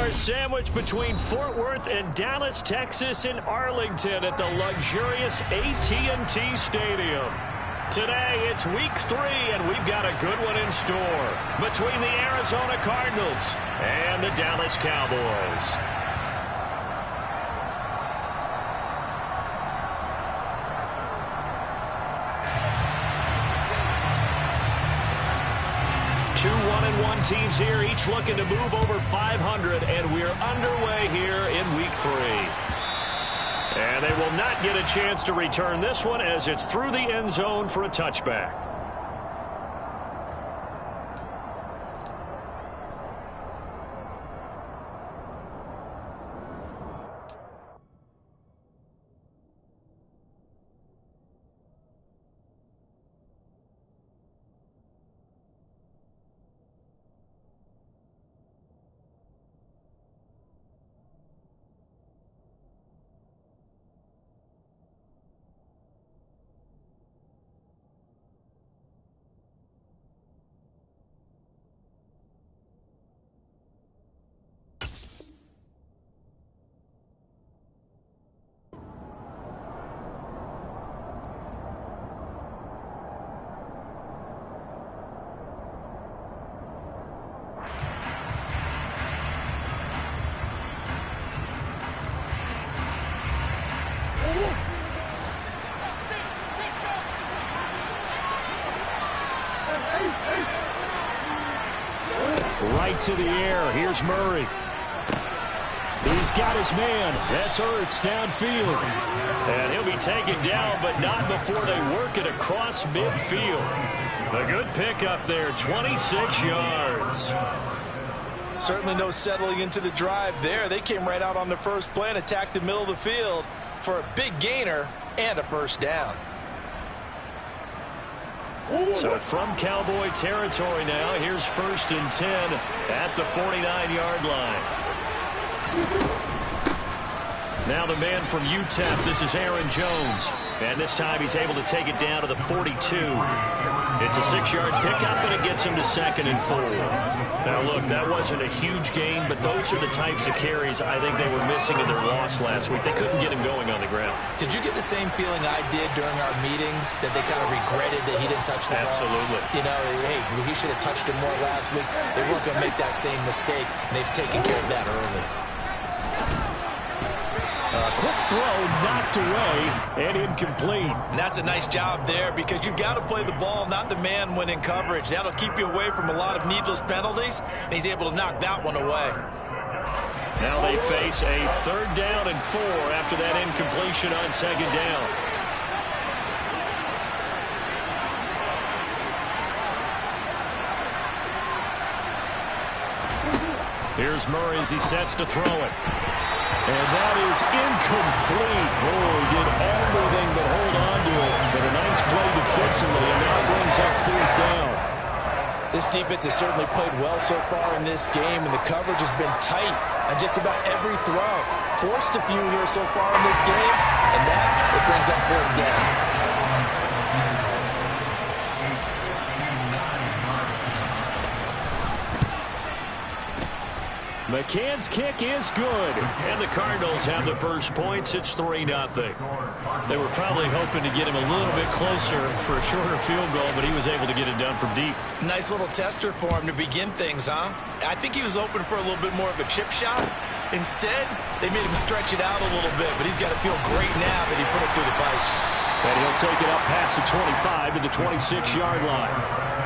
are sandwiched between Fort Worth and Dallas, Texas in Arlington at the luxurious AT&T Stadium. Today, it's week 3, and we've got a good one in store between the Arizona Cardinals and the Dallas Cowboys. Two 1-1 teams here, each looking to move over 500, and we're underway here in week 3. And they will not get a chance to return this one as it's through the end zone for a touchback. Right to the air. Here's Murray. He's got his man. That's Ertz downfield. And he'll be taken down, but not before they work it across midfield. A good pickup there, 26 yards. Certainly no settling into the drive there. They came right out on the first play and attacked the middle of the field for a big gainer and a first down. So from Cowboy territory now, here's 1st and 10 at the 49-yard line. Now the man from UTEP, this is Aaron Jones. And this time he's able to take it down to the 42. It's a 6-yard pickup, and it gets him to 2nd and 4. Now, look, that wasn't a huge gain, but those are the types of carries I think they were missing in their loss last week. They couldn't get him going on the ground. Did you get the same feeling I did during our meetings, that they kind of regretted that he didn't touch the ball? Absolutely. You know, hey, he should have touched it more last week. They weren't going to make that same mistake, and they've taken care of that early. Quick throw, knocked away, and incomplete. And that's a nice job there, because you've got to play the ball, not the man when in coverage. That'll keep you away from a lot of needless penalties, and he's able to knock that one away. Now they face a 3rd down and 4 after that incompletion on 2nd down. Here's Murray as he sets to throw it. And that is incomplete. Oh, he did everything but hold on to it. But a nice play defensively, and now brings up 4th down. This defense has certainly played well so far in this game, and the coverage has been tight on just about every throw. Forced a few here so far in this game, and now it brings up 4th down. McCann's kick is good, and the Cardinals have the first points. It's 3-0. They were probably hoping to get him a little bit closer for a shorter field goal, but he was able to get it done from deep. Nice little tester for him to begin things, huh? I think he was open for a little bit more of a chip shot. Instead, they made him stretch it out a little bit, but he's got to feel great now that he put it through the pipes. And he'll take it up past the 25 to the 26-yard line.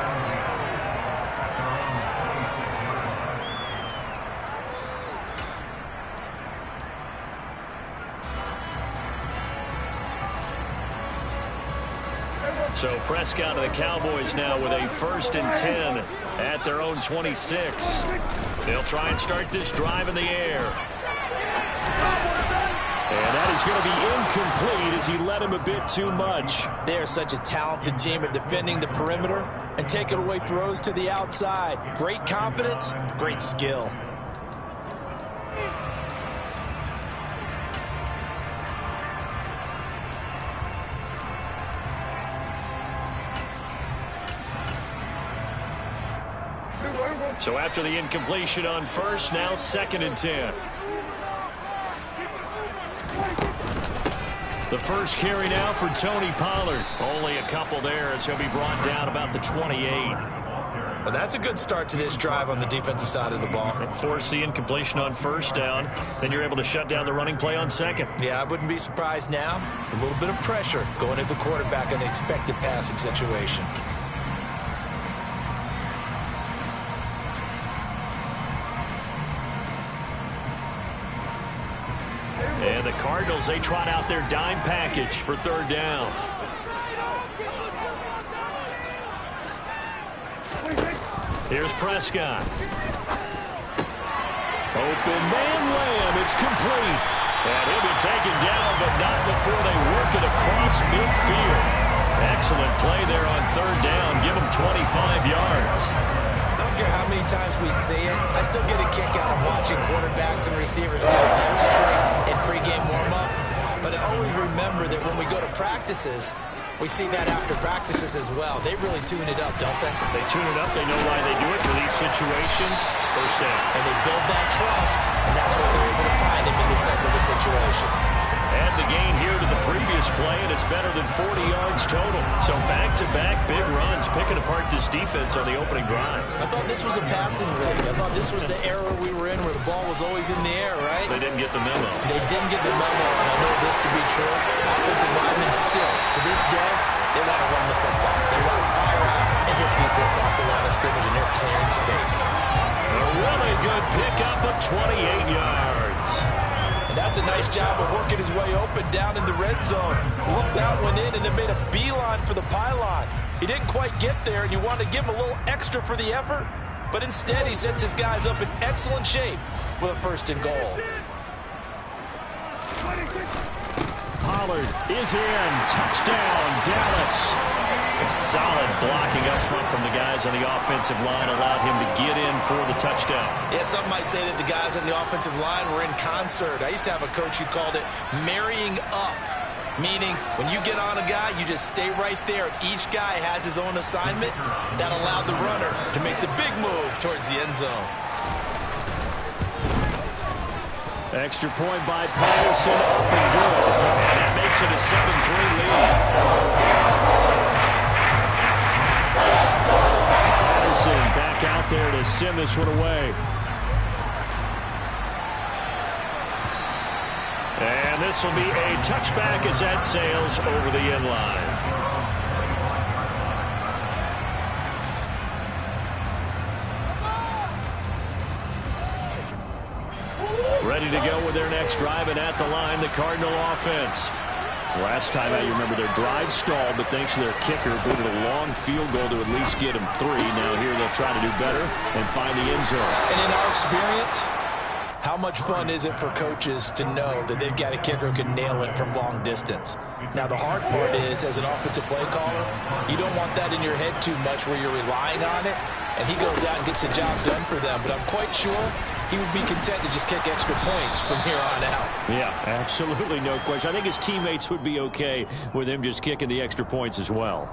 So Prescott and the Cowboys now with a 1st and 10 at their own 26. They'll try and start this drive in the air. And that is going to be incomplete as he led him a bit too much. They are such a talented team at defending the perimeter and taking away throws to the outside. Great confidence, great skill. So after the incompletion on first, now 2nd and 10. The first carry now for Tony Pollard. Only a couple there as he'll be brought down about the 28. Well, that's a good start to this drive on the defensive side of the ball. Force the incompletion on first down. Then you're able to shut down the running play on second. Yeah, I wouldn't be surprised now. A little bit of pressure going at the quarterback in an expected passing situation. And the Cardinals, they trot out their dime package for 3rd down. Here's Prescott. Open man Lamb. It's complete. And he'll be taken down, but not before they work it across midfield. Excellent play there on 3rd down. Give him 25 yards. I don't care how many times we see it. I still get a kick out of watching quarterbacks and receivers do a post trick in pregame warm-up. But I always remember that when we go to practices, we see that after practices as well. They really tune it up, don't they? They tune it up. They know why they do it for these situations. 1st down. And they build that trust, and that's why they're able to find him in this type of a situation. Add the gain here to the previous play, and it's better than 40 yards total. So back-to-back big runs, picking apart this defense on the opening drive. I thought this was a passing league. I thought this was the era we were in where the ball was always in the air, right? They didn't get the memo. They didn't get the memo, and I know this to be true. Offensive linemen still, to this day, they want to run the football. They want to fire out and hit people across the line of scrimmage, and they're clearing space. A really good pickup of 28 yards. That's a nice job of working his way open down in the red zone. Looked that one in and then made a beeline for the pylon. He didn't quite get there, and you wanted to give him a little extra for the effort, but instead he sets his guys up in excellent shape with a 1st and goal. Pollard is in. Touchdown, Dallas. Solid blocking up front from the guys on the offensive line allowed him to get in for the touchdown. Yeah, some might say that the guys on the offensive line were in concert. I used to have a coach who called it marrying up, meaning when you get on a guy, you just stay right there. Each guy has his own assignment. That allowed the runner to make the big move towards the end zone. Extra point by Patterson, up and good. And that makes it a 7-3 lead. Patterson back out there to send this one away. And this will be a touchback as that sails over the end line. Ready to go with their next drive, and at the line, the Cardinal offense. Last time out, you remember their drive stalled, but thanks to their kicker, booted a long field goal to at least get them 3. Now here they'll try to do better and find the end zone. And in our experience, how much fun is it for coaches to know that they've got a kicker who can nail it from long distance? Now, the hard part is, as an offensive play caller, you don't want that in your head too much where you're relying on it, and he goes out and gets the job done for them. But I'm quite sure he would be content to just kick extra points from here on out. Yeah, absolutely no question. I think his teammates would be okay with him just kicking the extra points as well.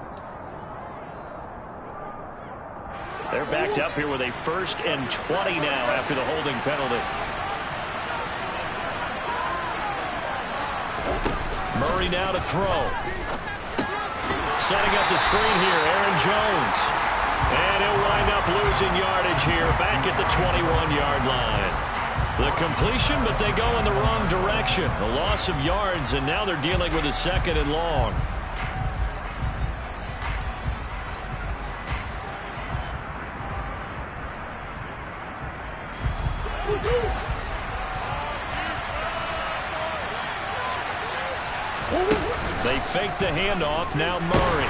They're backed up here with a 1st and 20 now after the holding penalty. Murray now to throw. Setting up the screen here, Aaron Jones. And he'll wind up losing yardage here back at the 21-yard line. The completion, but they go in the wrong direction. A loss of yards, and now they're dealing with a 2nd and long. They fake the handoff. Now Murray.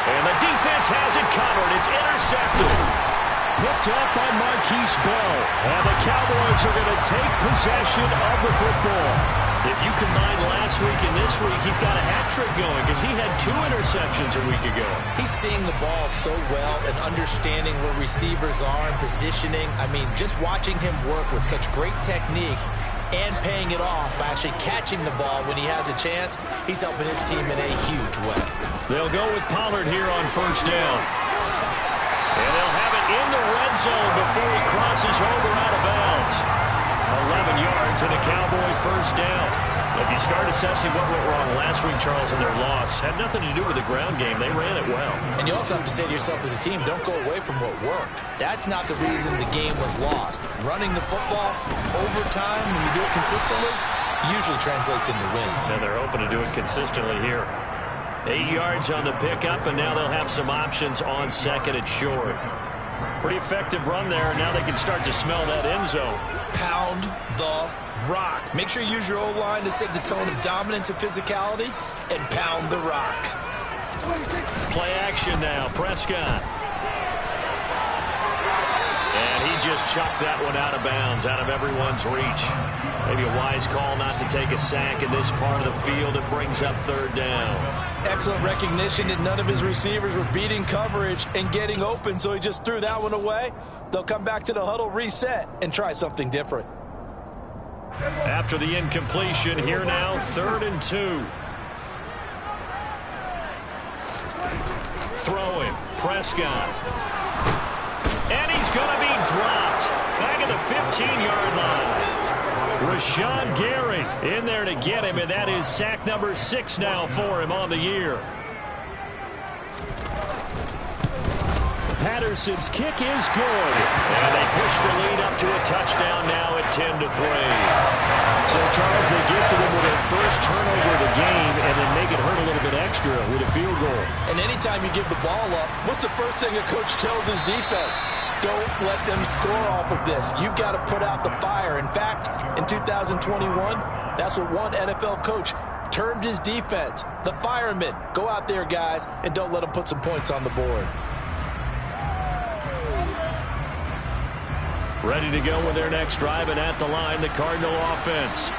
And the defense has it covered. It's intercepted. Picked up by Marquise Bell. And the Cowboys are going to take possession of the football. If you combine last week and this week, he's got a hat trick going because he had 2 interceptions a week ago. He's seeing the ball so well and understanding where receivers are and positioning. I mean, just watching him work with such great technique and paying it off by actually catching the ball when he has a chance, he's helping his team in a huge way. They'll go with Pollard here on 1st down. And they'll have it in the red zone before he crosses over out of bounds. 11 yards and a Cowboy first down. If you start assessing what went wrong last week, Charles, in their loss, had nothing to do with the ground game. They ran it well. And you also have to say to yourself as a team, don't go away from what worked. That's not the reason the game was lost. Running the football over time, when you do it consistently, usually translates into wins. And they're hoping to do it consistently here. 8 yards on the pickup, and now they'll have some options on second and short. Pretty effective run there, and now they can start to smell that end zone. Pound the rock. Make sure you use your O-line to set the tone of dominance and physicality, and pound the rock. Play action now, Prescott. And he just chucked that one out of bounds, out of everyone's reach. Maybe a wise call not to take a sack in this part of the field. It brings up third down. Excellent recognition that none of his receivers were beating coverage and getting open, so he just threw that one away. They'll come back to the huddle, reset, and try something different. After the incompletion, here now, 3rd and 2. Throwing, Prescott. And he's going to be dropped. Back at the 15-yard line. Rashawn Gary in there to get him, and that is sack number 6 now for him on the year. Patterson's kick is good. And they push the lead up to a touchdown now at 10-3. So, Charles, they get to them with their first turnover of the game and then make it hurt a little bit extra with a field goal. And anytime you give the ball up, what's the first thing a coach tells his defense? Don't let them score off of this. You've got to put out the fire. In fact, in 2021, that's what one NFL coach termed his defense. The firemen. Go out there, guys, and don't let them put some points on the board. Ready to go with their next drive, and at the line, the Cardinal offense.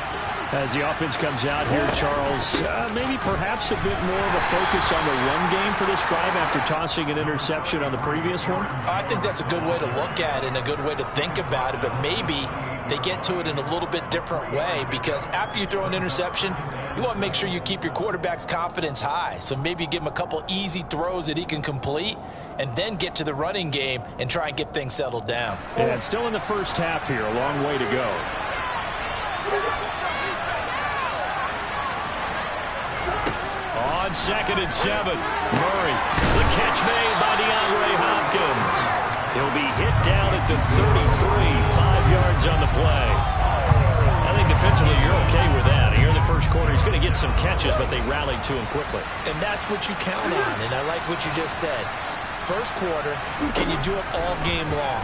As the offense comes out here, Charles, maybe perhaps a bit more of a focus on the run game for this drive after tossing an interception on the previous one? I think that's a good way to look at it and a good way to think about it, but maybe they get to it in a little bit different way, because after you throw an interception, you want to make sure you keep your quarterback's confidence high. So maybe give him a couple easy throws that he can complete, and then get to the running game and try and get things settled down. And still in the first half here, a long way to go. On 2nd and 7, Murray. The catch made by DeAndre Hopkins. He'll be hit down at the 33, 5 yards on the play. I think defensively you're okay with that. Here in the first quarter, he's going to get some catches, but they rallied to him quickly. And that's what you count on, and I like what you just said. First quarter, can you do it all game long?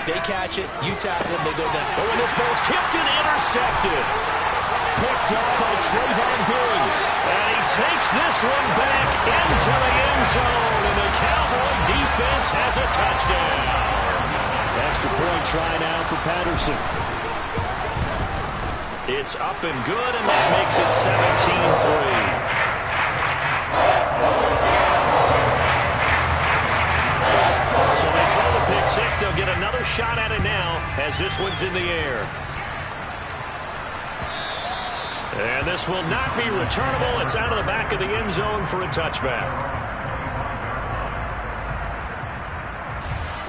They catch it, you tackle them, they go down. Oh, and this ball's tipped and intercepted. Picked up by Trayvon Diggs. And he takes this one back into the end zone, and the Cowboy defense has a touchdown. Extra point try now for Patterson. It's up and good, and that makes it 17-3. So they throw the pick six. They'll get another shot at it now as this one's in the air. And this will not be returnable. It's out of the back of the end zone for a touchback.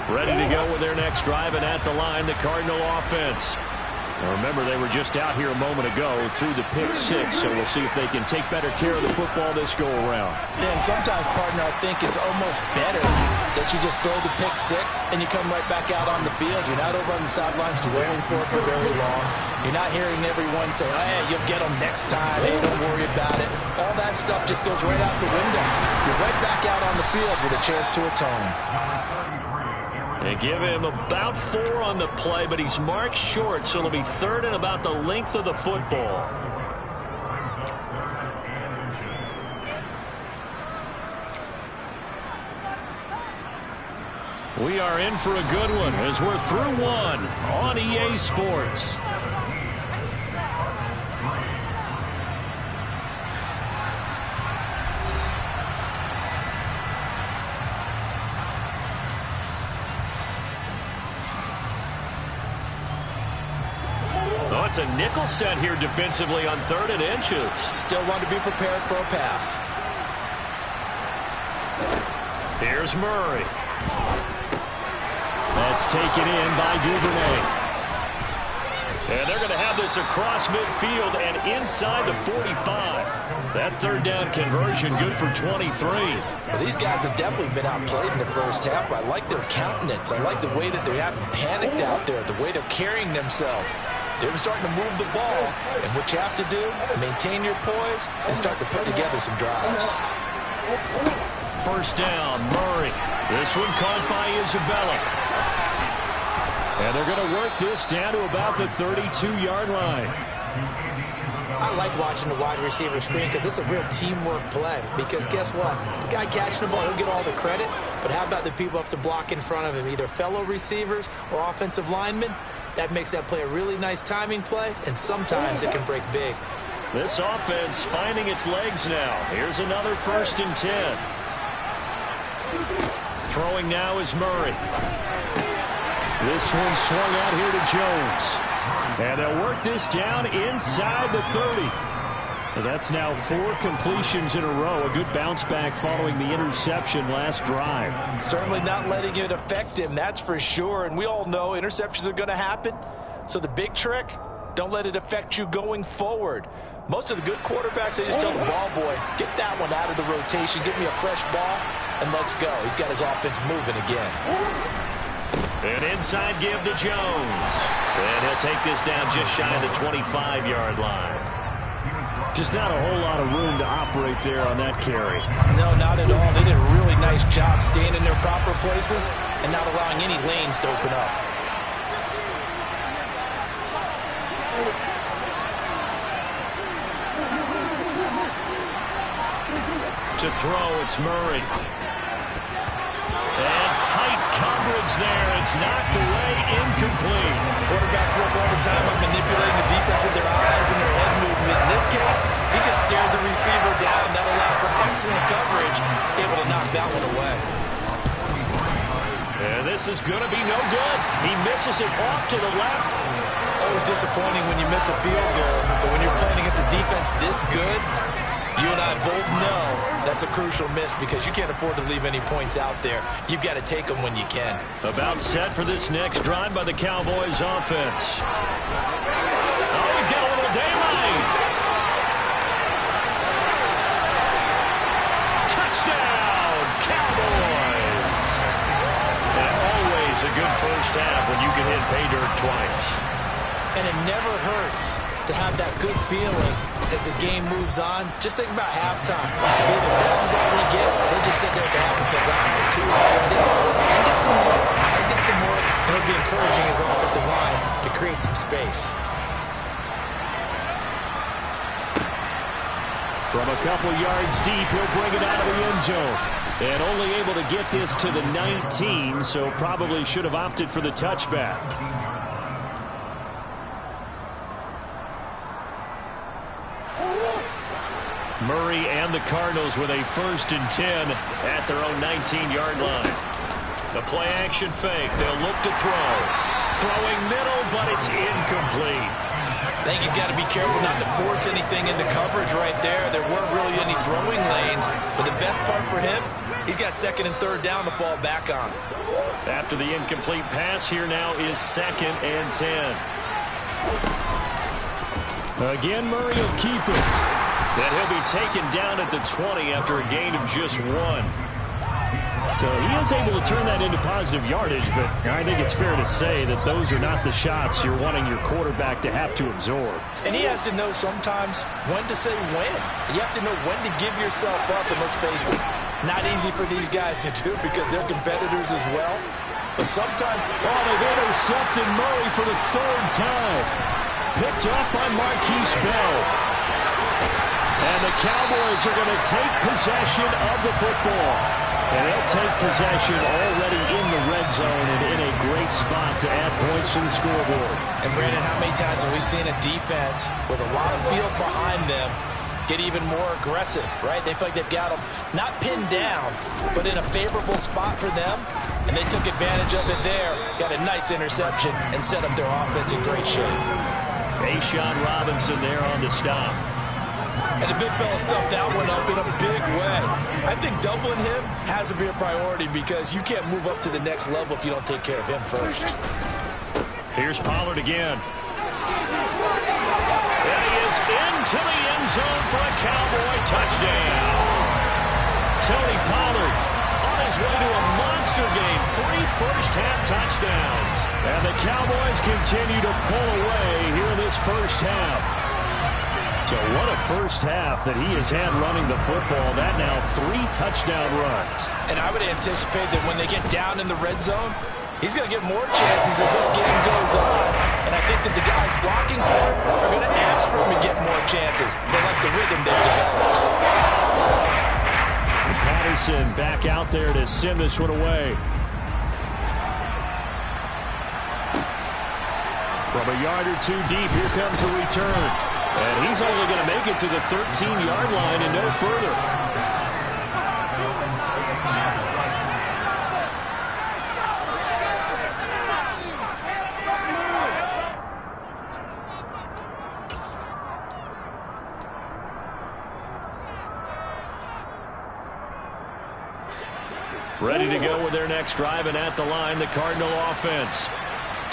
Ready to go with their next drive, and at the line, the Cardinal offense. Now remember, they were just out here a moment ago through the pick six, so we'll see if they can take better care of the football this go-around. Yeah, and sometimes, partner, I think it's almost better that you just throw the pick six and you come right back out on the field. You're not over on the sidelines dwelling for it for very long. You're not hearing everyone say, oh, yeah, you'll get them next time. Hey, don't worry about it. All that stuff just goes right out the window. You're right back out on the field with a chance to atone. They give him about 4 on the play, but he's marked short, so it'll be third and about the length of the football. We are in for a good one as we're through one on EA Sports. It's a nickel set here defensively on 3rd and inches. Still want to be prepared for a pass. Here's Murray. That's taken in by Duvernay. And they're going to have this across midfield and inside the 45. That third down conversion good for 23. Well, these guys have definitely been outplayed in the first half. I like their countenance. I like the way that they haven't panicked out there, the way they're carrying themselves. They're starting to move the ball, and what you have to do, maintain your poise and start to put together some drives. First down, Murray. This one caught by Isabella. And they're going to work this down to about the 32-yard line. I like watching the wide receiver screen because it's a real teamwork play. Because guess what? The guy catching the ball, he'll get all the credit. But how about the people up to block in front of him, either fellow receivers or offensive linemen? That makes that play a really nice timing play, and sometimes it can break big. This offense finding its legs now. Here's another 1st and 10. Throwing now is Murray. This one swung out here to Jones. And they'll work this down inside the 30. That's now 4 completions in a row. A good bounce back following the interception last drive. Certainly not letting it affect him, that's for sure. And we all know interceptions are going to happen. So the big trick, don't let it affect you going forward. Most of the good quarterbacks, they just tell the ball boy, get that one out of the rotation, give me a fresh ball, and let's go. He's got his offense moving again. An inside give to Jones. And he'll take this down just shy of the 25-yard line. Just not a whole lot of room to operate there on that carry. No, not at all. They did a really nice job staying in their proper places and not allowing any lanes to open up. To throw, it's Murray. And tight coverage there. It's knocked away, incomplete. Quarterbacks work all the time on manipulating the defense with their eyes and their head movement. In this case, he just stared the receiver down. That allowed for excellent coverage, able to knock that one away. And this is going to be no good. He misses it off to the left. Always disappointing when you miss a field goal, but when you're playing against a defense this good, you and I both know that's a crucial miss because you can't afford to leave any points out there. You've got to take them when you can. About set for this next drive by the Cowboys offense. Oh, he's got a little daylight. Touchdown, Cowboys. And always a good first half when you can hit pay dirt twice. And it never hurts to have that good feeling as the game moves on. Just think about halftime. If this is all he gets, he'll just sit there at the half and think, oh, 2 already. And get some more. And get some more. And he'll be encouraging his offensive line to create some space. From a couple yards deep, he'll bring it out of the end zone. And only able to get this to the 19, so probably should have opted for the touchback. Murray and the Cardinals with a 1st and 10 at their own 19-yard line. The play-action fake. They'll look to throw. Throwing middle, but it's incomplete. I think he's got to be careful not to force anything into coverage right there. There weren't really any throwing lanes, but the best part for him, he's got 2nd and 3rd down to fall back on. After the incomplete pass, here now is 2nd and 10. Again, Murray will keep it. Then he'll be taken down at the 20 after a gain of just 1. So he is able to turn that into positive yardage, but I think it's fair to say that those are not the shots you're wanting your quarterback to have to absorb. And he has to know sometimes when to say when. You have to know when to give yourself up, and let's face it, not easy for these guys to do because they're competitors as well. But sometimes, oh, they've intercepted Murray for the 3rd time. Picked up by Marquise Bell. And the Cowboys are going to take possession of the football. And they'll take possession already in the red zone and in a great spot to add points to the scoreboard. And Brandon, how many times have we seen a defense with a lot of field behind them get even more aggressive, right? They feel like they've got them not pinned down, but in a favorable spot for them. And they took advantage of it there, got a nice interception, and set up their offense in great shape. A'Shawn Robinson there on the stop. And the big fella stuffed that one up in a big way. I think doubling him has to be a priority because you can't move up to the next level if you don't take care of him first. Here's Pollard again. And he is into the end zone for a Cowboy touchdown. Tony Pollard on his way to a monster game. 3 first-half touchdowns. And the Cowboys continue to pull away here in this first half. So what a first half that he has had running the football. That now 3 touchdown runs. And I would anticipate that when they get down in the red zone, he's going to get more chances as this game goes on. And I think that the guys blocking for him are going to ask for him to get more chances. They like the rhythm they've developed. Patterson back out there to send this one away. From a yard or 2 deep, here comes the return. And he's only going to make it to the 13-yard line and no further. Ready to go with their next drive, and at the line, the Cardinal offense.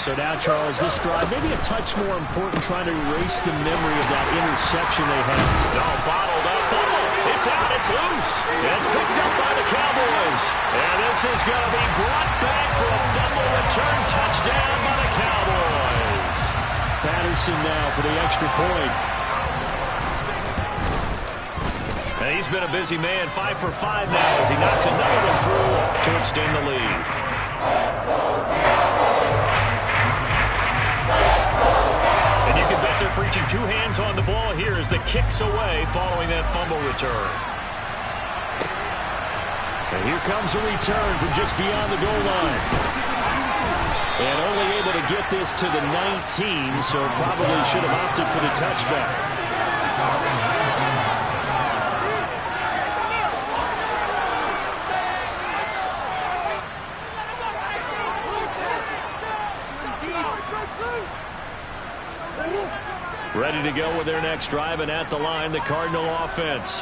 So now, Charles, this drive, maybe a touch more important, trying to erase the memory of that interception they had. No, bottled up. It's out. It's loose. It's picked up by the Cowboys. And this is going to be brought back for a fumble return touchdown by the Cowboys. Patterson now for the extra point. And he's been a busy man, 5 for 5 now as he knocks another one through to extend the lead. And you can bet they're preaching 2 hands on the ball here as the kick's away following that fumble return. And here comes a return from just beyond the goal line. And only able to get this to the 19, so probably should have opted for the touchback. Ready to go with their next drive, and at the line, the Cardinal offense.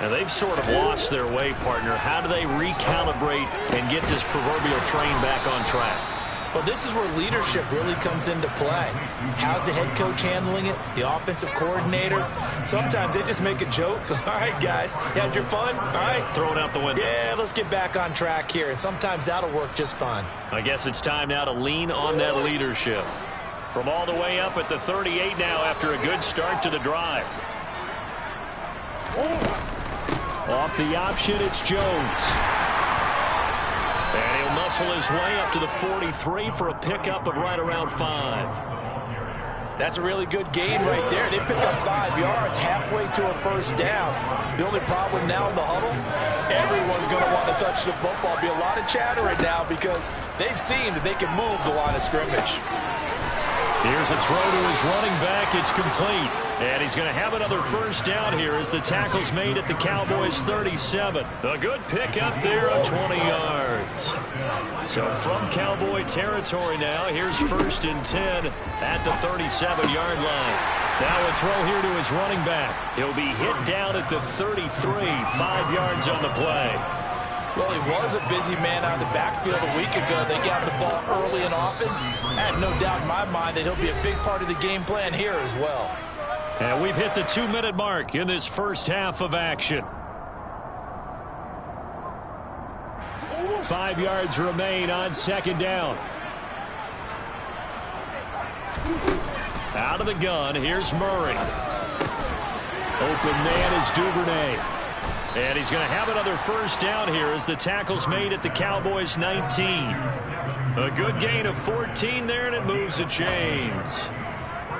And they've sort of lost their way, partner. How do they recalibrate and get this proverbial train back on track? Well, this is where leadership really comes into play. How's the head coach handling it? The offensive coordinator? Sometimes they just make a joke. All right, guys, you had your fun? All right. Throw it out the window. Yeah, let's get back on track here. And sometimes that'll work just fine. I guess it's time now to lean on that leadership. From all the way up at the 38 now after a good start to the drive. Off the option, it's Jones. And he'll muscle his way up to the 43 for a pickup of right around 5. That's a really good gain right there. They pick up 5 yards halfway to a first down. The only problem now in the huddle, everyone's going to want to touch the football. Be a lot of chattering now because they've seen that they can move the line of scrimmage. Here's a throw to his running back. It's complete. And he's going to have another first down here as the tackle's made at the Cowboys' 37. A good pick up there of 20 yards. So from Cowboy territory now, here's 1st and 10 at the 37-yard line. Now a throw here to his running back. He'll be hit down at the 33, 5 yards on the play. Well, he was a busy man out of the backfield a week ago. They got the ball early and often. I have no doubt in my mind that he'll be a big part of the game plan here as well. And we've hit the 2-minute mark in this first half of action. 5 yards remain on 2nd down. Out of the gun, here's Murray. Open man is Duvernay. And he's going to have another first down here as the tackle's made at the Cowboys' 19. A good gain of 14 there, and it moves the chains.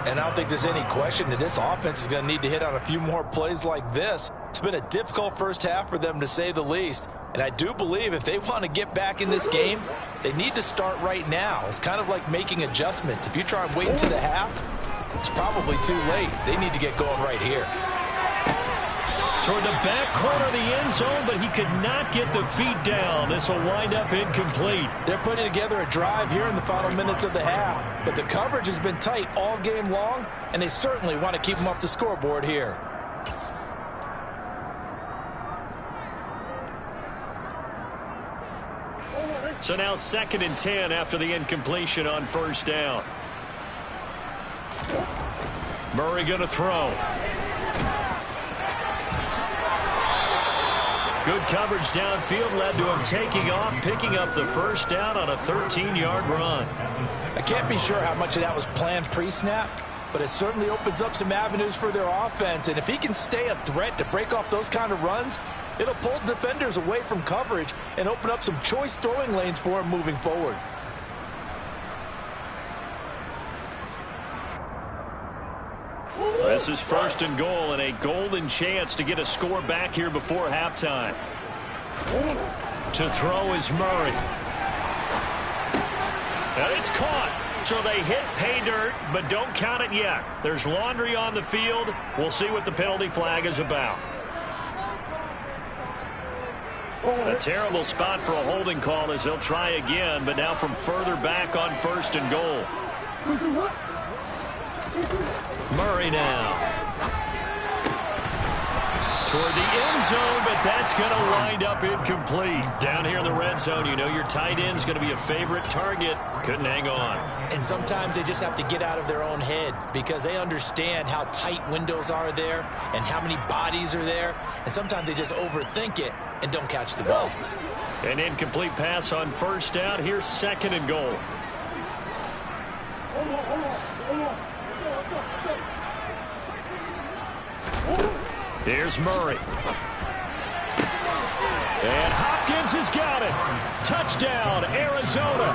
And I don't think there's any question that this offense is going to need to hit on a few more plays like this. It's been a difficult first half for them, to say the least. And I do believe if they want to get back in this game, they need to start right now. It's kind of like making adjustments. If you try and wait until the half, it's probably too late. They need to get going right here. Toward the back corner of the end zone, but he could not get the feet down. This will wind up incomplete. They're putting together a drive here in the final minutes of the half, but the coverage has been tight all game long, and they certainly want to keep them off the scoreboard here. So now 2nd and 10 after the incompletion on 1st down. Murray going to throw. Good coverage downfield led to him taking off, picking up the 1st down on a 13-yard run. I can't be sure how much of that was planned pre-snap, but it certainly opens up some avenues for their offense. And if he can stay a threat to break off those kind of runs, it'll pull defenders away from coverage and open up some choice throwing lanes for him moving forward. This is 1st and goal and a golden chance to get a score back here before halftime. To throw is Murray. And it's caught. So they hit pay dirt, but don't count it yet. There's laundry on the field. We'll see what the penalty flag is about. A terrible spot for a holding call as they'll try again, but now from further back on 1st and goal. Murray now. Toward the end zone, but that's going to wind up incomplete. Down here in the red zone, you know your tight end's going to be a favorite target. Couldn't hang on. And sometimes they just have to get out of their own head because they understand how tight windows are there and how many bodies are there. And sometimes they just overthink it and don't catch the ball. An incomplete pass on 1st down. Here's 2nd and goal. Here's Murray. And Hopkins has got it. Touchdown, Arizona.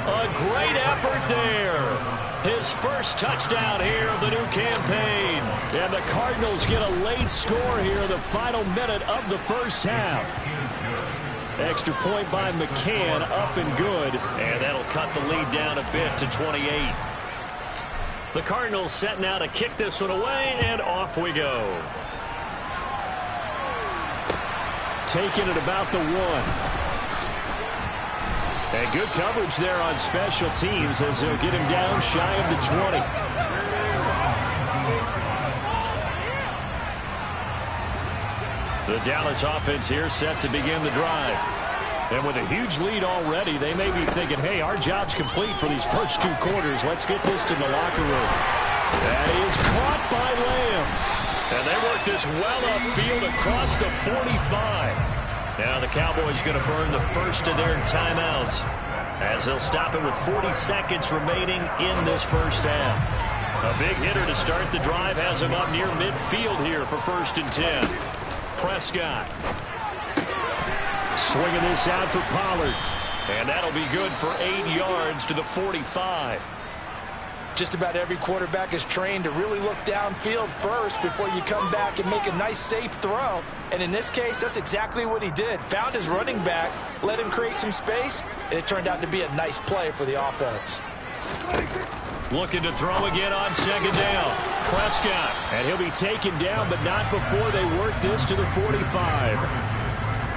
A great effort there. His 1st touchdown here of the new campaign. And the Cardinals get a late score here in the final minute of the 1st half. Extra point by McCann, up and good. And that'll cut the lead down a bit to 28. The Cardinals set now to kick this one away, and off we go. Taking it about the 1. And good coverage there on special teams as they'll get him down shy of the 20. The Dallas offense here set to begin the drive. And with a huge lead already, they may be thinking, hey, our job's complete for these first 2 quarters. Let's get this to the locker room. That is caught by Lamb. And they work this well upfield across the 45. Now the Cowboys going to burn the 1st of their timeouts as they'll stop it with 40 seconds remaining in this 1st half. A big hitter to start the drive has him up near midfield here for 1st and 10. Prescott. Swinging this out for Pollard. And that'll be good for 8 yards to the 45. Just about every quarterback is trained to really look downfield first before you come back and make a nice, safe throw. And in this case, that's exactly what he did. Found his running back, let him create some space, and it turned out to be a nice play for the offense. Looking to throw again on 2nd down. Prescott. And he'll be taken down, but not before they work this to the 45.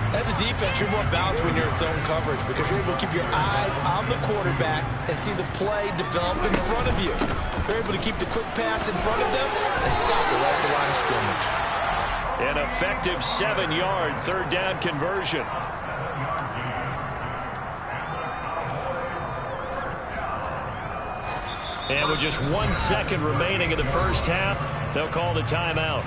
As a defense, you're more balanced when you're in zone coverage because you're able to keep your eyes on the quarterback and see the play develop in front of you. You're able to keep the quick pass in front of them and stop it right at the line of scrimmage. An effective 7-yard 3rd down conversion. And with just 1 second remaining in the 1st half, they'll call the timeout.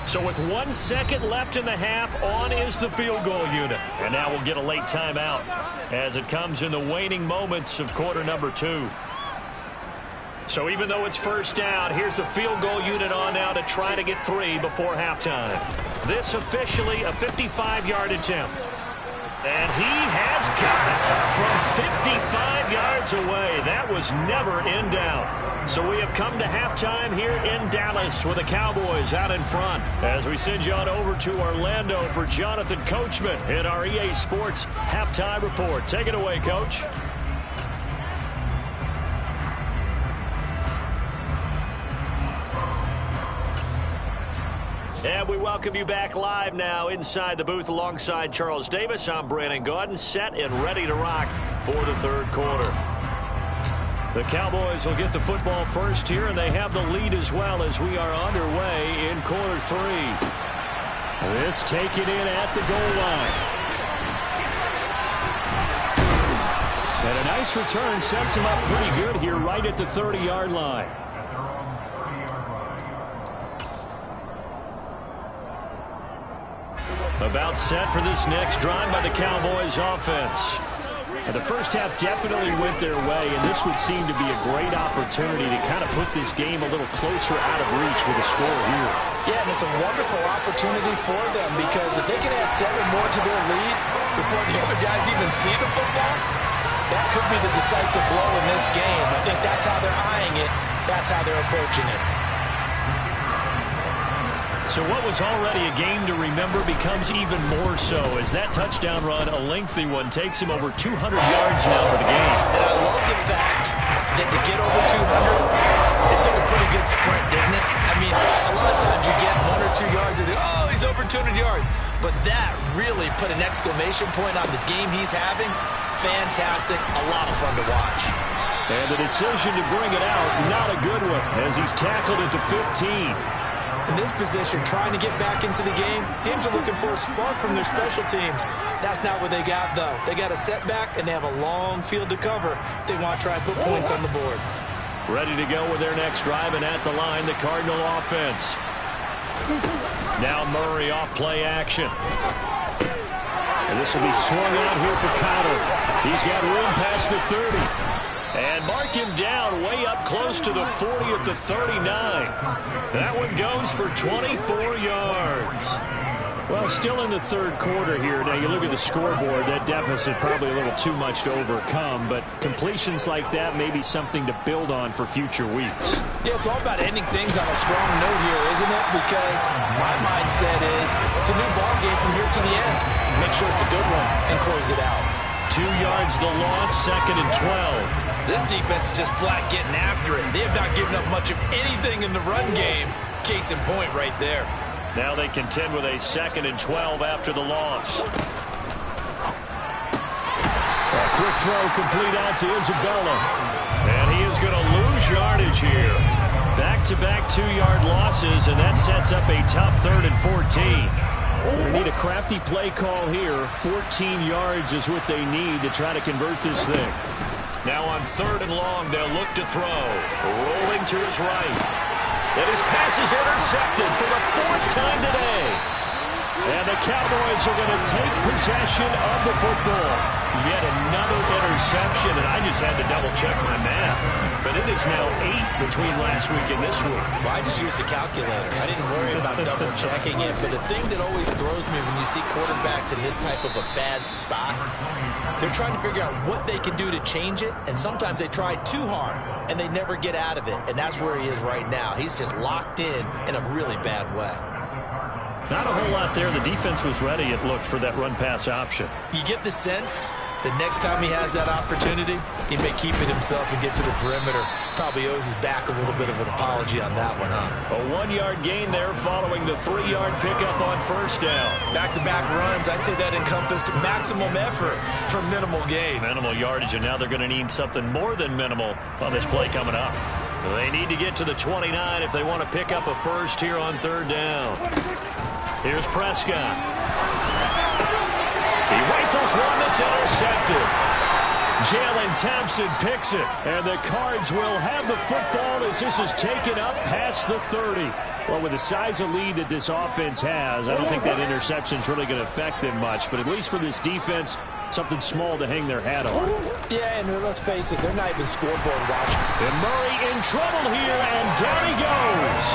So with 1 second left in the half, on is the field goal unit. And now we'll get a late timeout as it comes in the waning moments of quarter number 2. So even though it's 1st down, here's the field goal unit on now to try to get 3 before halftime. This officially a 55-yard attempt. And he has got it from 55 yards away. That was never in doubt. So we have come to halftime here in Dallas with the Cowboys out in front. As we send you on over to Orlando for Jonathan Coachman in our EA Sports Halftime Report. Take it away, Coach. And we welcome you back live now inside the booth alongside Charles Davis. I'm Brandon Gaudin, set and ready to rock for the 3rd quarter. The Cowboys will get the football first here, and they have the lead as well as we are underway in quarter 3. This taken in at the goal line. And a nice return sets him up pretty good here right at the 30-yard line. About set for this next drive by the Cowboys offense. And the first half definitely went their way, and this would seem to be a great opportunity to kind of put this game a little closer out of reach with a score here. Yeah, and it's a wonderful opportunity for them because if they can add 7 more to their lead before the other guys even see the football, that could be the decisive blow in this game. I think that's how they're eyeing it. That's how they're approaching it. So what was already a game to remember becomes even more so as that touchdown run, a lengthy one, takes him over 200 yards now for the game. And I love the fact that to get over 200, it took a pretty good sprint, didn't it? I mean, a lot of times you get 1 or 2 yards and oh, he's over 200 yards. But that really put an exclamation point on the game he's having. Fantastic, a lot of fun to watch. And the decision to bring it out, not a good one, as he's tackled at the 15. In this position, trying to get back into the game, teams are looking for a spark from their special teams. That's not what they got, though. They got a setback, and they have a long field to cover if they want to try and put points on the board. Ready to go with their next drive, and at the line, the Cardinal offense. Now Murray off play action. And this will be swung out here for Connor. He's got room past the 30. And mark him down way up close to the 40 at the 39. That one goes for 24 yards. Well, still in the third quarter here. Now, you look at the scoreboard, that deficit probably a little too much to overcome, but completions like that may be something to build on for future weeks. Yeah, it's all about ending things on a strong note here, isn't it? Because my mindset is it's a new ball game from here to the end. Make sure it's a good one and close it out. 2 yards the loss, 2nd and 12. This defense is just flat getting after it. They have not given up much of anything in the run game. Case in point right there. Now they contend with a 2nd and 12 after the loss. A quick throw complete out to Isabella. And he is going to lose yardage here. Back-to-back 2-yard losses, and that sets up a tough 3rd and 14. They need a crafty play call here. 14 yards is what they need to try to convert this thing. Now on 3rd and long, they'll look to throw. Rolling to his right. And his pass is intercepted for the 4th time today. And the Cowboys are going to take possession of the football. Yet another interception, and I just had to double-check my math. But it is now 8 between last week and this week. Well, I just used a calculator. I didn't worry about double-checking it. But the thing that always throws me when you see quarterbacks in this type of a bad spot, they're trying to figure out what they can do to change it. And sometimes they try too hard, and they never get out of it. And that's where he is right now. He's just locked in a really bad way. Not a whole lot there. The defense was ready, it looked, for that run-pass option. You get the sense that next time he has that opportunity, he may keep it himself and get to the perimeter. Probably owes his back a little bit of an apology on that one, huh? A 1-yard gain there following the 3-yard pickup on 1st down. Back-to-back runs, I'd say that encompassed maximum effort for minimal gain. Minimal yardage, and now they're going to need something more than minimal on this play coming up. They need to get to the 29 if they want to pick up a first here on 3rd down. Here's Prescott. He rifles one that's intercepted. Jalen Thompson picks it, and the Cards will have the football as this is taken up past the 30. Well, with the size of lead that this offense has, I don't think that interception is really going to affect them much, but at least for this defense, something small to hang their hat on. Yeah, and let's face it, they're not even scoreboard watching. And Murray in trouble here, and down he goes.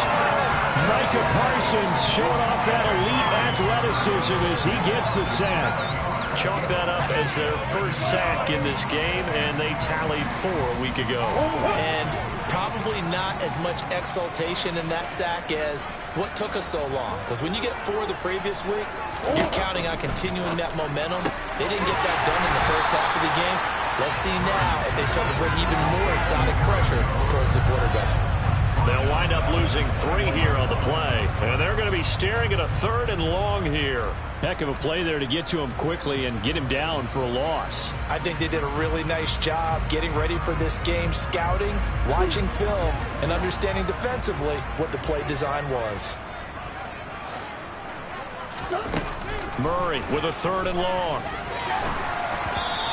Micah Parsons showing off that elite athleticism as he gets the sack. Chalk that up as their first sack in this game, and they tallied 4 a week ago. And probably not as much exultation in that sack as what took us so long. Because when you get 4 the previous week, you're counting on continuing that momentum. They didn't get that done in the first half of the game. Let's see now if they start to bring even more exotic pressure towards the quarterback. They'll wind up losing 3 here on the play. And they're going to be staring at a 3rd and long here. Heck of a play there to get to him quickly and get him down for a loss. I think they did a really nice job getting ready for this game, scouting, watching film, and understanding defensively what the play design was. Murray with a 3rd and long.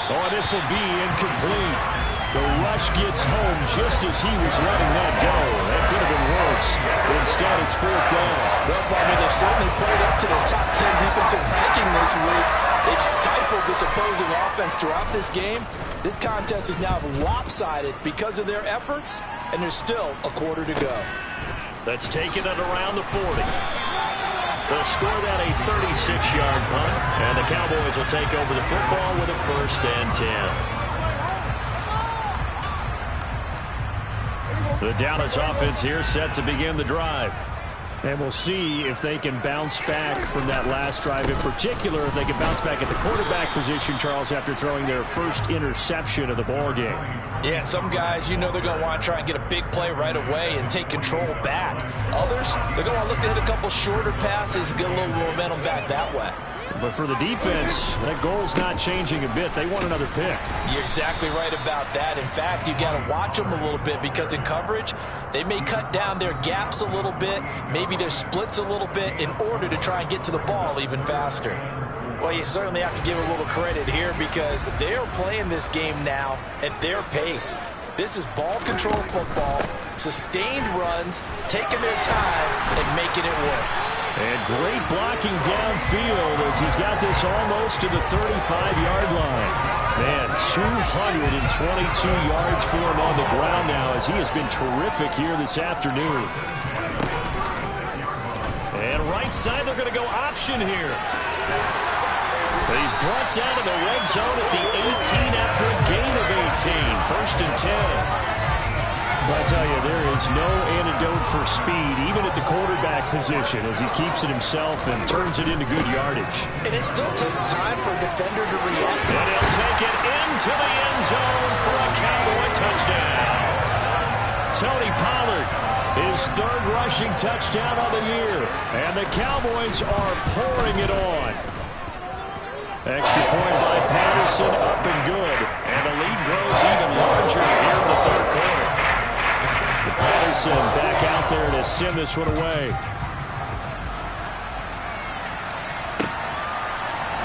Oh, this will be incomplete. The rush gets home just as he was letting that go. That could have been worse. But instead, it's 4th down. Well, Bobby, they've certainly played up to their top 10 defensive ranking this week. They've stifled this opposing offense throughout this game. This contest is now lopsided because of their efforts, and there's still a quarter to go. Let's take it at around the 40. They'll score that a 36-yard punt, and the Cowboys will take over the football with a 1st and 10. The Dallas offense here set to begin the drive. And we'll see if they can bounce back from that last drive. In particular, if they can bounce back at the quarterback position, Charles, after throwing their first interception of the ball game. Yeah, some guys, you know they're going to want to try and get a big play right away and take control back. Others, they're going to want to look to hit a couple shorter passes and get a little momentum back that way. But for the defense, that goal's not changing a bit. They want another pick. You're exactly right about that. In fact, you got to watch them a little bit because in coverage, they may cut down their gaps a little bit, maybe their splits a little bit in order to try and get to the ball even faster. Well, you certainly have to give a little credit here because they're playing this game now at their pace. This is ball control football, sustained runs, taking their time and making it work. And great blocking downfield as he's got this almost to the 35-yard line. Man, 222 yards for him on the ground now as he has been terrific here this afternoon. And right side, they're going to go option here. He's brought down to the red zone at the 18 after a gain of 18. 1st and 10. I tell you, there is no antidote for speed, even at the quarterback position, as he keeps it himself and turns it into good yardage. And it still takes time for a defender to react. And he'll take it into the end zone for a Cowboy touchdown. Tony Pollard, his 3rd rushing touchdown of the year. And the Cowboys are pouring it on. Extra point by Patterson, up and good. And the lead grows even larger here in the 3rd quarter. Patterson back out there to send this one away.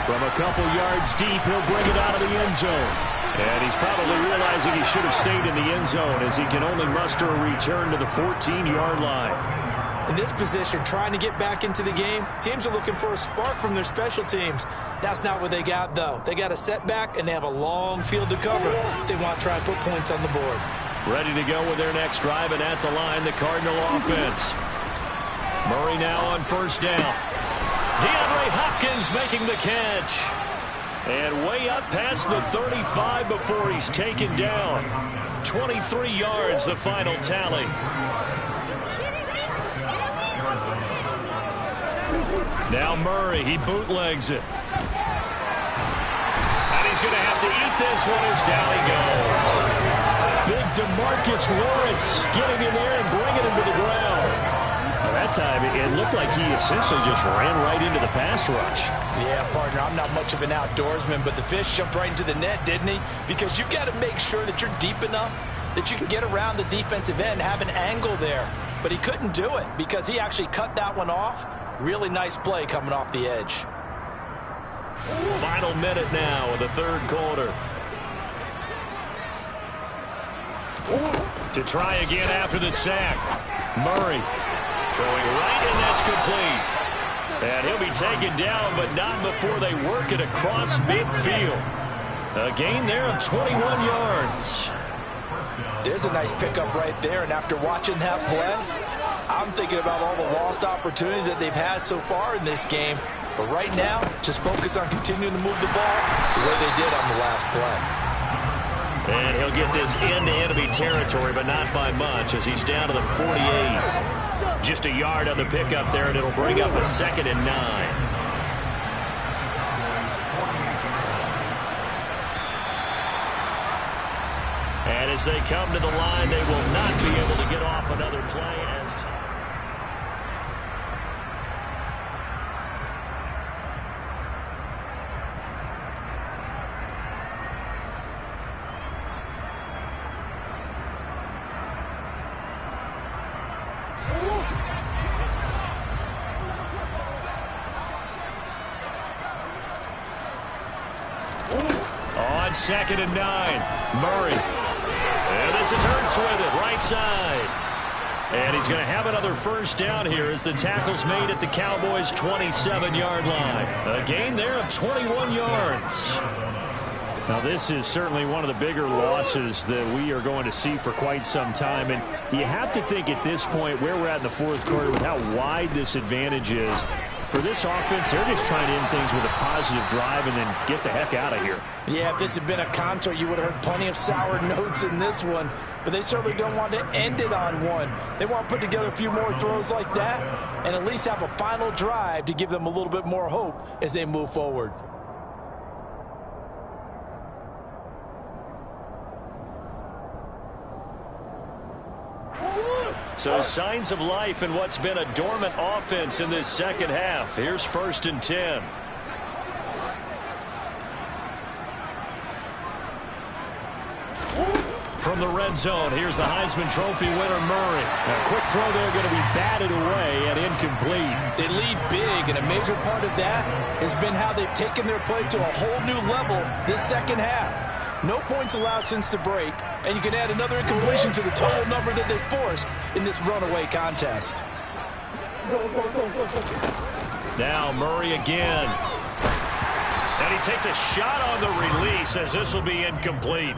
From a couple yards deep, he'll bring it out of the end zone. And he's probably realizing he should have stayed in the end zone as he can only muster a return to the 14-yard line. In this position, trying to get back into the game, teams are looking for a spark from their special teams. That's not what they got, though. They got a setback, and they have a long field to cover if they want to try and put points on the board. Ready to go with their next drive, and at the line, the Cardinal offense. Murray now on 1st down. DeAndre Hopkins making the catch. And way up past the 35 before he's taken down. 23 yards, the final tally. Now Murray, he bootlegs it. And he's going to have to eat this one as down he goes. Big DeMarcus Lawrence getting in there and bringing him to the ground. Well, that time, it looked like he essentially just ran right into the pass rush. Yeah, partner, I'm not much of an outdoorsman, but the fish jumped right into the net, didn't he? Because you've got to make sure that you're deep enough that you can get around the defensive end, have an angle there. But he couldn't do it because he actually cut that one off. Really nice play coming off the edge. Final minute now of the 3rd quarter. To try again after the sack. Murray throwing right, and that's complete. And he'll be taken down, but not before they work it across midfield. A gain there of 21 yards. There's a nice pickup right there, and after watching that play, I'm thinking about all the lost opportunities that they've had so far in this game. But right now, just focus on continuing to move the ball the way they did on the last play. And he'll get this into enemy territory, but not by much as he's down to the 48. Just a yard on the pickup there, and it'll bring up a 2nd and 9. And as they come to the line, they will not be able to get off another play as time. on 2nd and 9. Murray. And this is Hurts with it, right side. And he's going to have another first down here as the tackle's made at the Cowboys' 27-yard line. A gain there of 21 yards. Now, this is certainly one of the bigger losses that we are going to see for quite some time. And you have to think at this point where we're at in the fourth quarter with how wide this advantage is. For this offense, they're just trying to end things with a positive drive and then get the heck out of here. Yeah, if this had been a concert, you would have heard plenty of sour notes in this one. But they certainly don't want to end it on one. They want to put together a few more throws like that and at least have a final drive to give them a little bit more hope as they move forward. So signs of life in what's been a dormant offense in this second half. Here's 1st and 10. From the red zone, here's the Heisman Trophy winner, Murray. A quick throw there going to be batted away and incomplete. They lead big, and a major part of that has been how they've taken their play to a whole new level this second half. No points allowed since the break, and you can add another incompletion to the total number that they forced in this runaway contest. Now Murray again. And he takes a shot on the release as this will be incomplete.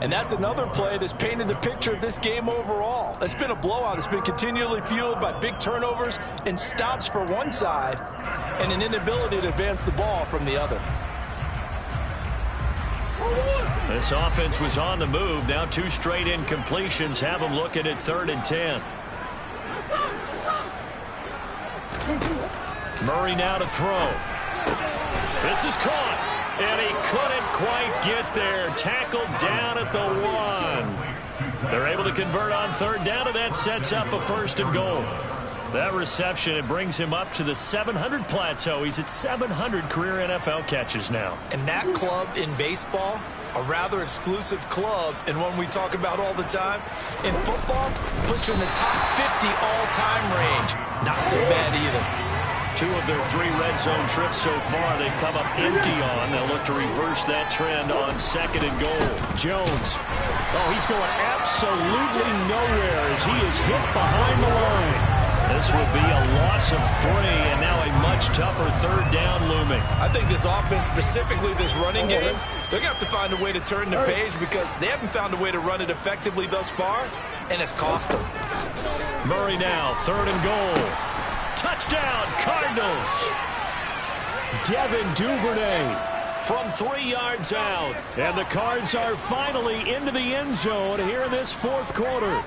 And that's another play that's painted the picture of this game overall. It's been a blowout. It's been continually fueled by big turnovers and stops for one side and an inability to advance the ball from the other. This offense was on the move. Now 2 straight incompletions have them looking at 3rd and 10. Murray now to throw. This is caught. And he couldn't quite get there. Tackled down at the 1. They're able to convert on 3rd down, and that sets up a 1st and goal. That reception, it brings him up to the 700 plateau. He's at 700 career NFL catches now. And that club in baseball, a rather exclusive club and one we talk about all the time. In football, puts you in the top 50 all-time range. Not so bad either. 2 of their 3 red zone trips so far they've come up empty on. They'll look to reverse that trend on 2nd and goal. Jones. Oh, he's going absolutely nowhere as he is hit behind the line. This would be a loss of 3, and now a much tougher 3rd down looming. I think this offense, specifically this running game, they're going to have to find a way to turn the page because they haven't found a way to run it effectively thus far, and it's cost them. Murray now, 3rd and goal. Touchdown, Cardinals. Devin Duvernay from 3 yards out. And the Cards are finally into the end zone here in this 4th quarter.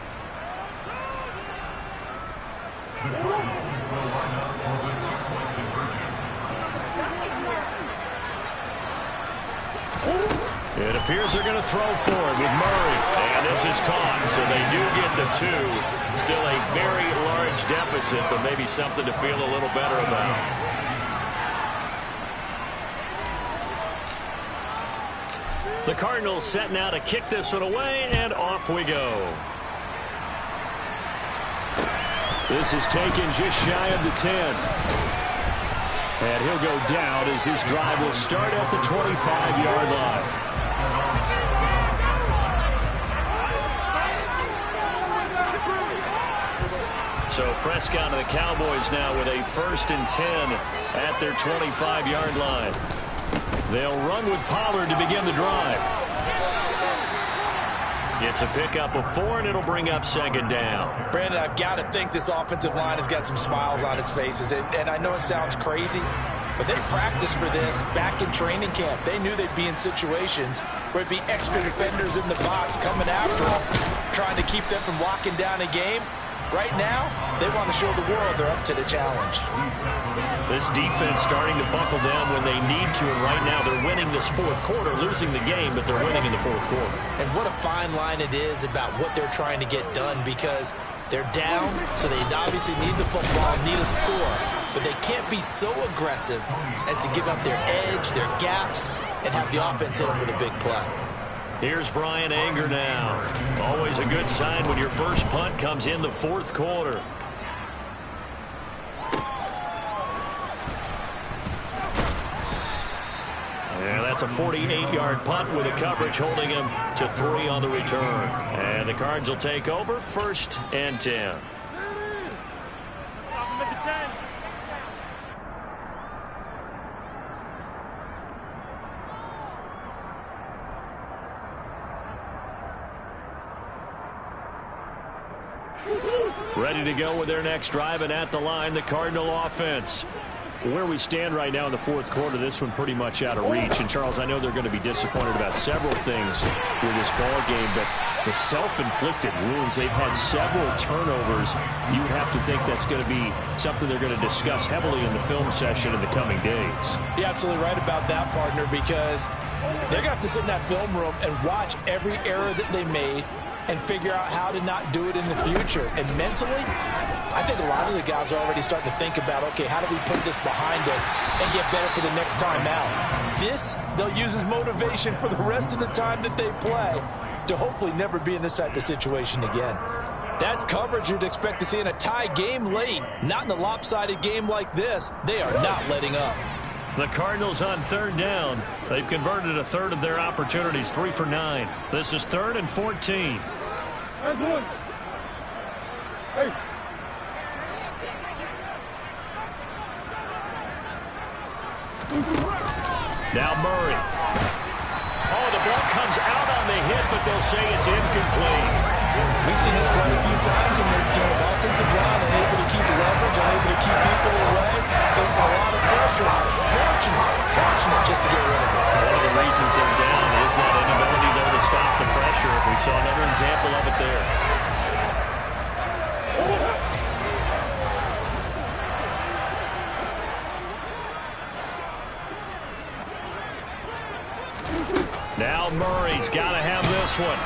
It appears they're going to throw for it with Murray. And this is caught, so they do get the 2. Still a very large deficit, but maybe something to feel a little better about. The Cardinals set now to kick this one away, and off we go. This is taken just shy of the 10. And he'll go down as this drive will start at the 25-yard line. So Prescott and the Cowboys now with a 1st and 10 at their 25-yard line. They'll run with Pollard to begin the drive. It's a pickup of 4, and it'll bring up 2nd down. Brandon, I've got to think this offensive line has got some smiles on its faces. And I know it sounds crazy, but they practiced for this back in training camp. They knew they'd be in situations where it'd be extra defenders in the box coming after them, trying to keep them from locking down a game. Right now, they want to show the world they're up to the challenge. This defense starting to buckle down when they need to, and right now they're winning this 4th quarter, losing the game, but they're winning in the 4th quarter. And what a fine line it is about what they're trying to get done, because they're down, so they obviously need the football, need a score, but they can't be so aggressive as to give up their edge, their gaps, and have the offense hit them with a big play. Here's Brian Anger now. Always a good sign when your first punt comes in the 4th quarter. That's a 48-yard punt with a coverage holding him to 3 on the return. And the Cards will take over 1st and 10. Ready to go with their next drive, and at the line, the Cardinal offense. Where we stand right now in the 4th quarter, this one pretty much out of reach. And, Charles, I know they're going to be disappointed about several things with this ball game, but the self-inflicted wounds, they've had several turnovers. You would have to think that's going to be something they're going to discuss heavily in the film session in the coming days. You're absolutely right about that, partner, because they're going to have to sit in that film room and watch every error that they made and figure out how to not do it in the future. And mentally, I think a lot of the guys are already starting to think about, okay, how do we put this behind us and get better for the next time out? This, they'll use as motivation for the rest of the time that they play to hopefully never be in this type of situation again. That's coverage you'd expect to see in a tie game late. Not in a lopsided game like this. They are not letting up. The Cardinals on 3rd down. They've converted a third of their opportunities, 3 for 9. This is 3rd and 14. Now Murray. Oh, the ball comes out on the hit, but they'll say it's incomplete. We've seen this quite a few times in this game. Offensive line unable to keep leverage, unable to keep people away, facing a lot of pressure. Fortunate just to get rid of it. One of the reasons they're down is that inability, though, to stop the pressure. We saw another example of it there. Now Murray's got to have this one.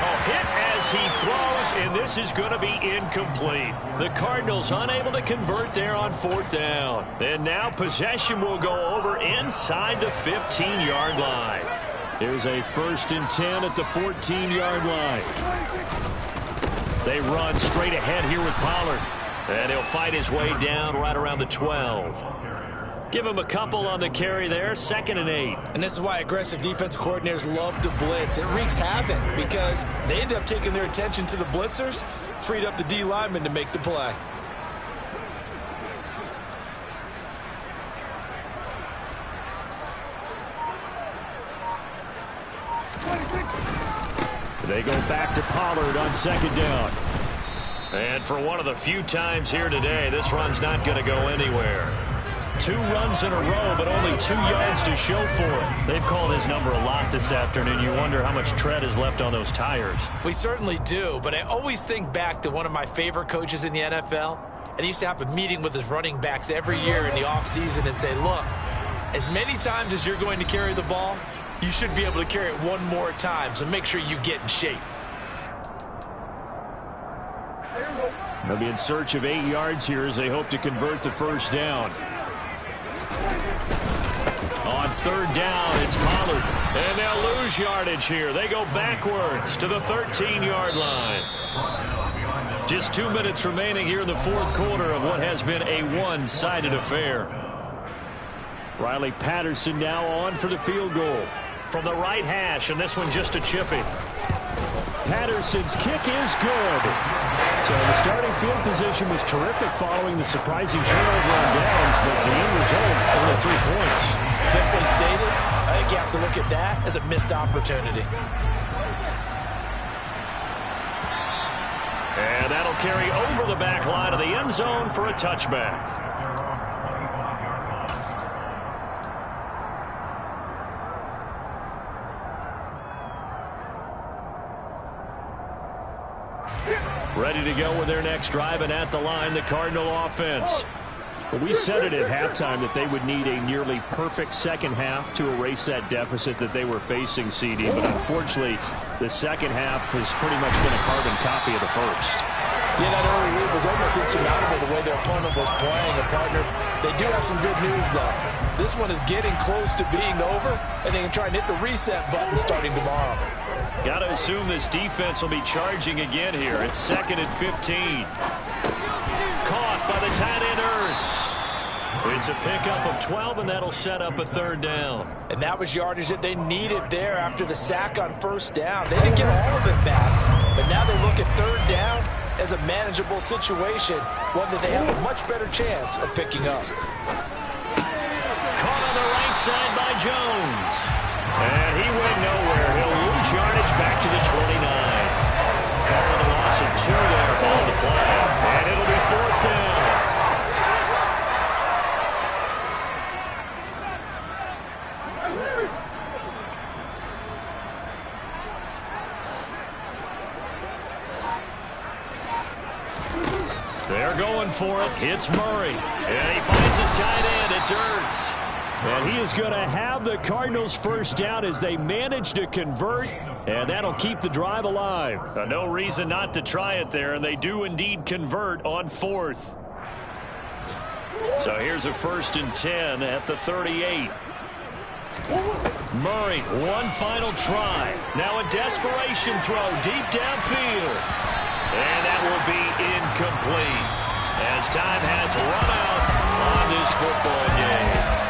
Oh, hit as he throws, and this is going to be incomplete. The Cardinals unable to convert there on 4th down. And now possession will go over inside the 15-yard line. There's a 1st and 10 at the 14-yard line. They run straight ahead here with Pollard. And he'll fight his way down right around the 12. Give him a couple on the carry there, 2nd and 8. And this is why aggressive defensive coordinators love to blitz. It wreaks havoc because they end up taking their attention to the blitzers, freed up the D lineman to make the play. They go back to Pollard on 2nd down. And for one of the few times here today, this run's not going to go anywhere. 2 runs in a row, but only 2 yards to show for it. They've called his number a lot this afternoon. You wonder how much tread is left on those tires. We certainly do, but I always think back to one of my favorite coaches in the NFL, and he used to have a meeting with his running backs every year in the offseason and say, look, as many times as you're going to carry the ball, you should be able to carry it one more time, so make sure you get in shape. They'll be in search of 8 yards here as they hope to convert the 1st down. On 3rd down, it's Pollard. And they'll lose yardage here. They go backwards to the 13-yard line. Just 2 minutes remaining here in the 4th quarter of what has been a one-sided affair. Riley Patterson now on for the field goal. From the right hash, and this one just a chippy. Patterson's kick is good. So the starting field position was terrific following the surprising turnover on downs, but the end result, only 3 points. Simply stated, I think you have to look at that as a missed opportunity. And that'll carry over the back line of the end zone for a touchback. Ready to go with their next drive, and at the line, the Cardinal offense. Well, we said it at halftime that they would need a nearly perfect second half to erase that deficit that they were facing, CD. But unfortunately, the second half has pretty much been a carbon copy of the first. Yeah, that early lead was almost insurmountable the way their opponent was playing. And, partner, they do have some good news, though. This one is getting close to being over, and they can try and hit the reset button starting tomorrow. Got to assume this defense will be charging again here. It's 2nd and 15. Caught by the tight end, Ertz. It's a pickup of 12, and that'll set up a third down. And that was yardage that they needed there after the sack on first down. They didn't get all of it back, but now they look at third down as a manageable situation, one that they have a much better chance of picking up. Caught on the right side by Jones. And he went nowhere. He'll lose yardage back to the 29. Call it a loss of 2 there on the play. And it'll be fourth down. They're going for it. It's Murray. And he finds his tight end. It's Ertz. And he is going to have the Cardinals first down as they manage to convert, and that'll keep the drive alive. No reason not to try it there, and they do indeed convert on fourth. So here's a 1st and 10 at the 38. Murray, one final try. Now a desperation throw deep downfield. And that will be incomplete as time has run out on this football game.